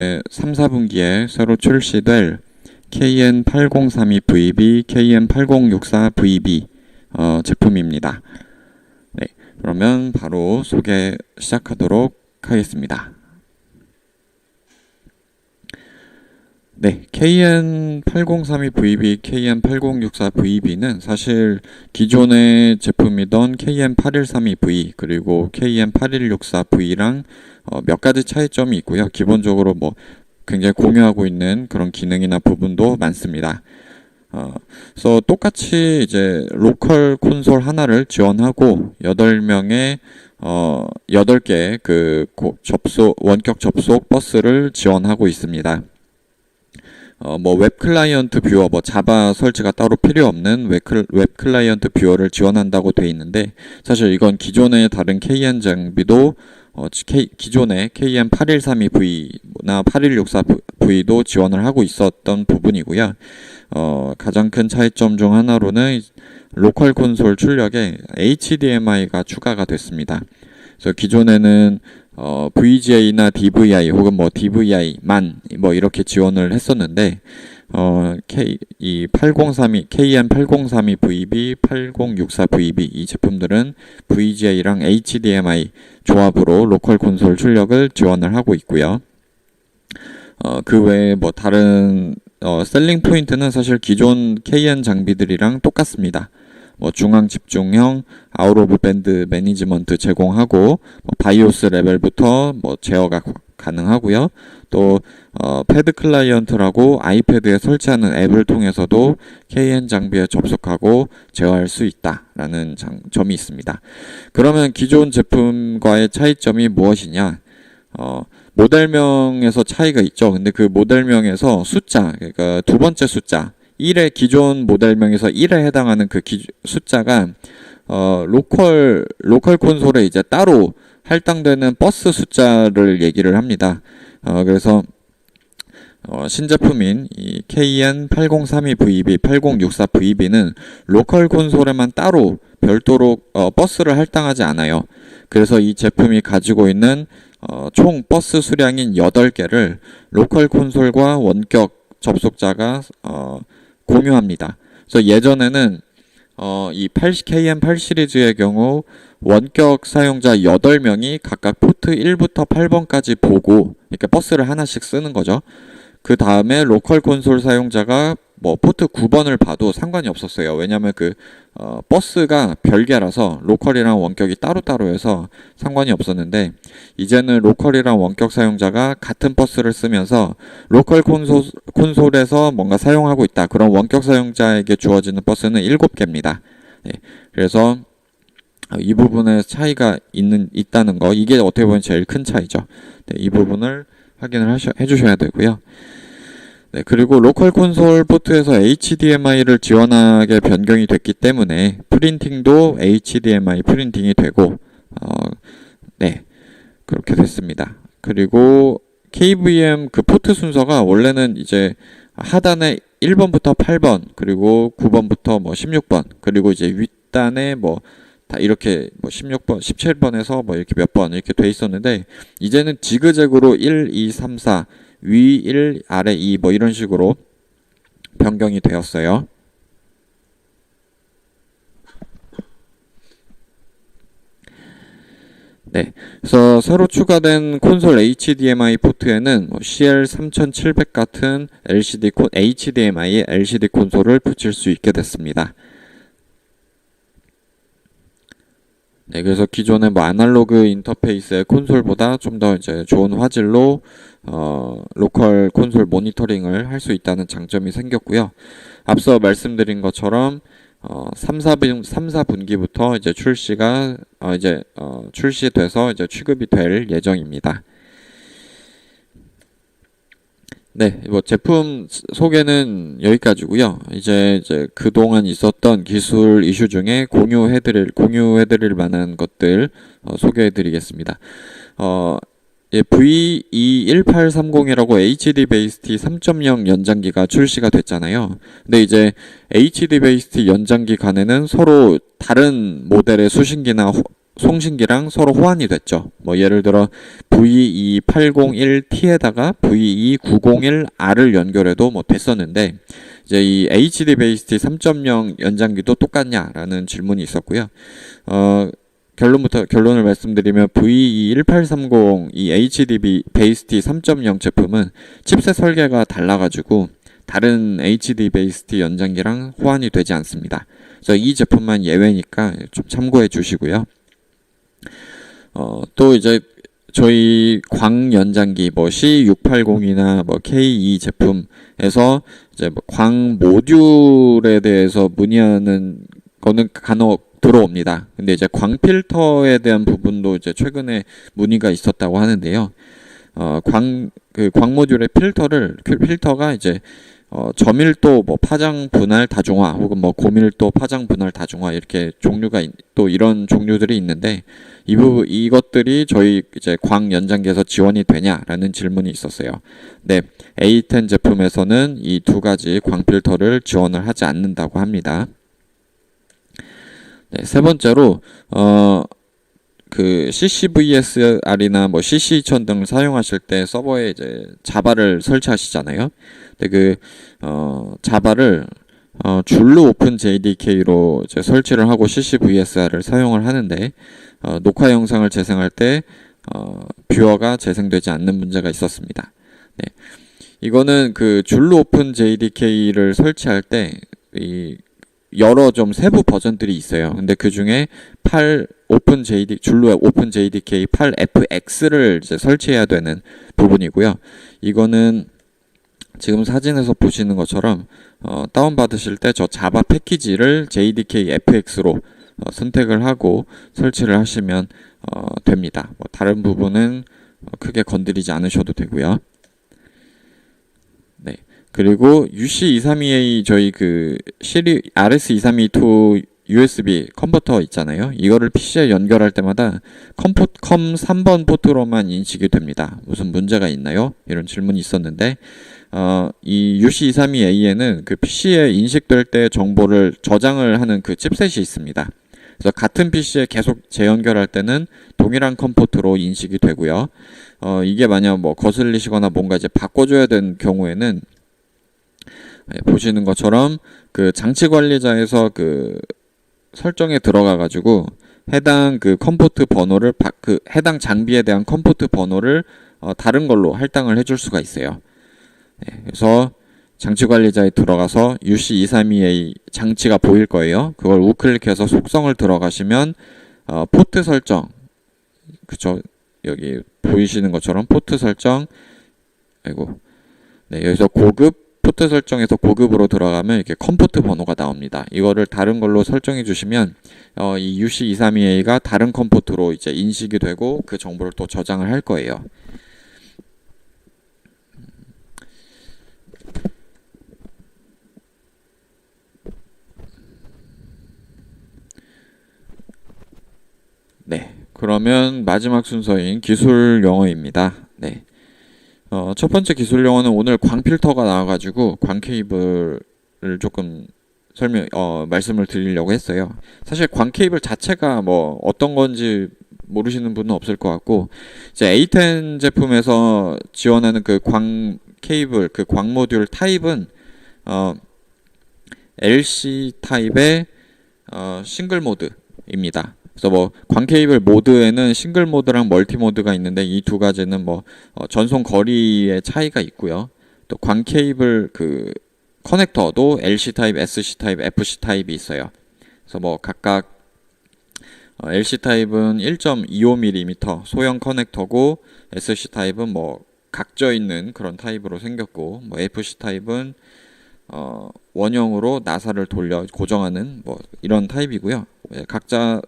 3, 4분기에 새로 출시될 KN8032VB, KN8064VB 제품입니다. 네, 그러면 바로 소개 시작하도록 하겠습니다. 네, KN8032VB, KN8064VB는 사실 기존의 제품이던 KN8132V 그리고 KN8164V랑 몇 가지 차이점이 있고요. 기본적으로 뭐 굉장히 공유하고 있는 그런 기능이나 부분도 많습니다. 그래서 똑같이 이제 로컬 콘솔 하나를 지원하고 8명의 8개 그 원격 접속 버스를 지원하고 있습니다. 뭐 웹 클라이언트 뷰어, 뭐 자바 설치가 따로 필요 없는 웹 클라이언트 뷰어를 지원한다고 돼 있는데, 사실 이건 기존의 다른 KN 장비도 기존의 KN8132V나 8164V도 지원을 하고 있었던 부분이고요. 가장 큰 차이점 중 하나로는 로컬 콘솔 출력에 HDMI가 추가가 됐습니다. 그래서 기존에는 VGA나 DVI 혹은 뭐 DVI만 뭐 이렇게 지원을 했었는데 KN8032VB, 8064VB 이 제품들은 VGA랑 HDMI 조합으로 로컬 콘솔 출력을 지원을 하고 있고요. 그 외에 뭐 다른 셀링 포인트는 사실 기존 KN 장비들이랑 똑같습니다. 뭐 중앙 집중형 아웃 오브 밴드 매니지먼트 제공하고 뭐 바이오스 레벨부터 뭐 제어가 가능하고요. 또 패드 클라이언트라고 아이패드에 설치하는 앱을 통해서도 KN 장비에 접속하고 제어할 수 있다라는 점이 있습니다. 그러면 기존 제품과의 차이점이 무엇이냐? 모델명에서 차이가 있죠. 근데 그 모델명에서 숫자, 그러니까 두 번째 숫자 1의 기존 모델명에서 1에 해당하는 그 숫자가 로컬 콘솔에 이제 따로 할당되는 버스 숫자를 얘기를 합니다. 그래서 신제품인 이 KN8032VB, 8064VB는 로컬 콘솔에만 따로 별도로 버스를 할당하지 않아요. 그래서 이 제품이 가지고 있는 총 버스 수량인 8개를 로컬 콘솔과 원격 접속자가 공유합니다. 그래서 예전에는 이 KN8 시리즈의 경우 원격 사용자 8명이 각각 포트 1부터 8번까지 보고 이렇게 버스를 하나씩 쓰는 거죠. 그 다음에 로컬 콘솔 사용자가 뭐 포트 9번을 봐도 상관이 없었어요. 왜냐하면 그 버스가 별개라서 로컬이랑 원격이 따로따로 해서 상관이 없었는데, 이제는 로컬이랑 원격 사용자가 같은 버스를 쓰면서 로컬 콘솔에서 뭔가 사용하고 있다, 그런 원격 사용자에게 주어지는 버스는 7개입니다. 네, 그래서 이 부분에 차이가 있다는 거, 이게 어떻게 보면 제일 큰 차이죠. 네, 이 부분을 확인을 해주셔야 되고요. 네, 그리고 로컬 콘솔 포트에서 HDMI를 지원하게 변경이 됐기 때문에 프린팅도 HDMI 프린팅이 되고 네, 그렇게 됐습니다. 그리고 KVM 그 포트 순서가 원래는 이제 하단에 1번부터 8번 그리고 9번부터 뭐 16번 그리고 이제 윗단에 뭐 다 이렇게 뭐 16번, 17번에서 뭐 이렇게 몇 번 이렇게 돼 있었는데, 이제는 지그재그로 1, 2, 3, 4 위 1, 아래 2 뭐 이런 식으로 변경이 되었어요. 네, 그래서 새로 추가된 콘솔 HDMI 포트에는 뭐 CL3700 같은 HDMI LCD 콘솔을 붙일 수 있게 됐습니다. 네, 그래서 기존의 뭐 아날로그 인터페이스의 콘솔보다 좀 더 이제 좋은 화질로 로컬 콘솔 모니터링을 할 수 있다는 장점이 생겼고요. 앞서 말씀드린 것처럼 3, 4분기부터 이제 출시돼서 이제 취급이 될 예정입니다. 네, 뭐 제품 소개는 여기까지고요. 이제 그동안 있었던 기술 이슈 중에 공유해드릴 만한 것들 소개해드리겠습니다. V21830이라고 HD 베이스티 3.0 연장기가 출시가 됐잖아요. 근데 이제 HD 베이스티 연장기 간에는 서로 다른 모델의 수신기나 송신기랑 서로 호환이 됐죠. 뭐 예를 들어 VE801T에다가 VE901R을 연결해도 뭐 됐었는데, 이제 이 HD 베이스티 3.0 연장기도 똑같냐라는 질문이 있었고요. 결론을 말씀드리면 VE1830 이 HD 베이스티 3.0 제품은 칩셋 설계가 달라가지고 다른 HD 베이스티 연장기랑 호환이 되지 않습니다. 그래서 이 제품만 예외니까 좀 참고해 주시고요. 또 이제 저희 광 연장기 뭐 C680이나 뭐 K2 제품에서 이제 뭐 광 모듈에 대해서 문의하는 거는 간혹 들어옵니다. 근데 이제 광 필터에 대한 부분도 이제 최근에 문의가 있었다고 하는데요. 광 모듈의 필터가 이제 저밀도 뭐 파장 분할 다중화 혹은 뭐 고밀도 파장 분할 다중화 이렇게 종류가 또 이런 종류들이 있는데 이것들이 저희 이제 광 연장기에서 지원이 되냐라는 질문이 있었어요. 네, A10 제품에서는 이 두 가지 광 필터를 지원을 하지 않는다고 합니다. 네, 세 번째로 그 CCVSR이나 뭐 CC2000 등을 사용하실 때 서버에 이제 자바를 설치하시잖아요. 근데 그 자바를 줄로 오픈 JDK로 이제 설치를 하고 CCVSR을 사용을 하는데 녹화 영상을 재생할 때 뷰어가 재생되지 않는 문제가 있었습니다. 네. 이거는 그 줄로 오픈 JDK를 설치할 때 여러 좀 세부 버전들이 있어요. 근데 그 중에 줄로 오픈 JDK 8FX를 이제 설치해야 되는 부분이고요. 이거는 지금 사진에서 보시는 것처럼 다운받으실 때 저 자바 패키지를 JDK FX로 선택을 하고 설치를 하시면 됩니다. 뭐 다른 부분은 크게 건드리지 않으셔도 되고요. 네. 그리고 UC232A 저희 그 RS232 USB 컨버터 있잖아요. 이거를 PC에 연결할 때마다 컴 3번 포트로만 인식이 됩니다. 무슨 문제가 있나요? 이런 질문이 있었는데 이 UC232A에는 그 PC에 인식될 때 정보를 저장을 하는 그 칩셋이 있습니다. 그래서 같은 PC에 계속 재연결할 때는 동일한 컴포트로 인식이 되고요. 이게 만약 뭐 거슬리시거나 뭔가 이제 바꿔줘야 되는 경우에는 보시는 것처럼 그 장치 관리자에서 그 설정에 들어가 가지고 해당 그 컴포트 번호를 그 해당 장비에 대한 컴포트 번호를 다른 걸로 할당을 해줄 수가 있어요. 네, 그래서 장치 관리자에 들어가서 UC232A 장치가 보일 거예요. 그걸 우클릭해서 속성을 들어가시면 포트 설정, 그쵸? 여기 보이시는 것처럼 포트 설정, 네, 여기서 포트 설정에서 고급으로 들어가면 이렇게 컴포트 번호가 나옵니다. 이거를 다른 걸로 설정해 주시면 이 UC232A가 다른 컴포트로 이제 인식이 되고 그 정보를 또 저장을 할 거예요. 네, 그러면 마지막 순서인 기술 용어입니다. 네. 첫 번째 기술 용어는 오늘 광 필터가 나와가지고 광 케이블을 조금 말씀을 드리려고 했어요. 사실 광 케이블 자체가 뭐 어떤 건지 모르시는 분은 없을 것 같고, 이제 A10 제품에서 지원하는 그 광 케이블, 그 광 모듈 타입은 LC 타입의 싱글 모드입니다. 그래서 뭐 광 케이블 모드에는 싱글 모드랑 멀티 모드가 있는데 이 두 가지는 뭐 전송 거리의 차이가 있고요. 또 광 케이블 그 커넥터도 LC 타입, SC 타입, FC 타입이 있어요. 그래서 뭐 각각 LC 타입은 1.25mm 소형 커넥터고 SC 타입은 뭐 각져 있는 그런 타입으로 생겼고, 뭐 FC 타입은 원형으로 나사를 돌려 고정하는 뭐 이런 타입이고요. 각자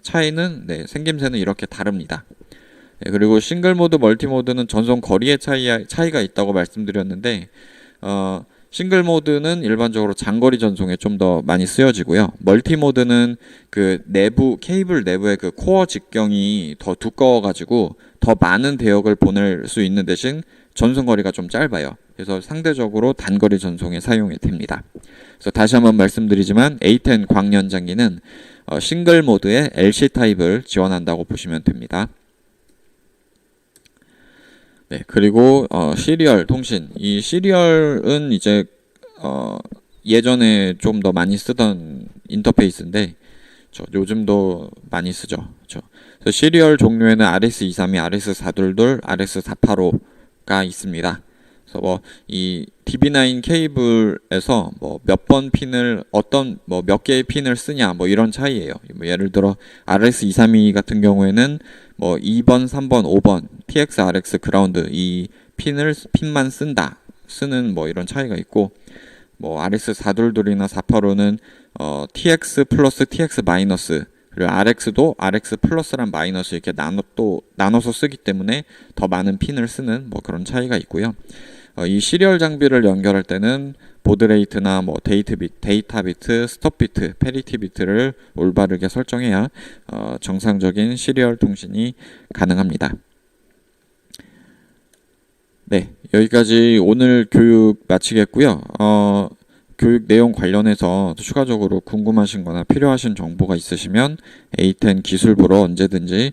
차이는 생김새는 이렇게 다릅니다. 그리고 싱글 모드, 멀티 모드는 전송 거리의 차이가 있다고 말씀드렸는데 싱글 모드는 일반적으로 장거리 전송에 좀 더 많이 쓰여지고요. 멀티 모드는 그 케이블 내부의 그 코어 직경이 더 두꺼워가지고 더 많은 대역을 보낼 수 있는 대신 전송거리가 좀 짧아요. 그래서 상대적으로 단거리 전송에 사용이 됩니다. 그래서 다시 한번 말씀드리지만 A10 광연장기는 싱글 모드의 LC 타입을 지원한다고 보시면 됩니다. 네, 그리고 시리얼 통신. 이 시리얼은 이제 예전에 좀 더 많이 쓰던 인터페이스인데 요즘도 많이 쓰죠. 그래서 시리얼 종류에는 RS232, RS422, RS485가 있습니다. 그래서 뭐 이 DB9 케이블에서 뭐 몇 번 핀을 뭐 몇 개의 핀을 쓰냐 뭐 이런 차이예요. 뭐 예를 들어 RS232 같은 경우에는 뭐 2번, 3번, 5번 TX, RX 그라운드 이 핀만 쓰는 뭐 이런 차이가 있고, 뭐 RS422이나 485는 TX 플러스 TX 마이너스, 그리고 RX도 RX 플러스랑 마이너스 이렇게 나눠서 쓰기 때문에 더 많은 핀을 쓰는 뭐 그런 차이가 있고요. 이 시리얼 장비를 연결할 때는 보드레이트나 뭐 데이터 비트, 스톱 비트, 페리티 비트를 올바르게 설정해야 정상적인 시리얼 통신이 가능합니다. 네, 여기까지 오늘 교육 마치겠고요. 교육 내용 관련해서 추가적으로 궁금하신 거나 필요하신 정보가 있으시면 A10 기술부로 언제든지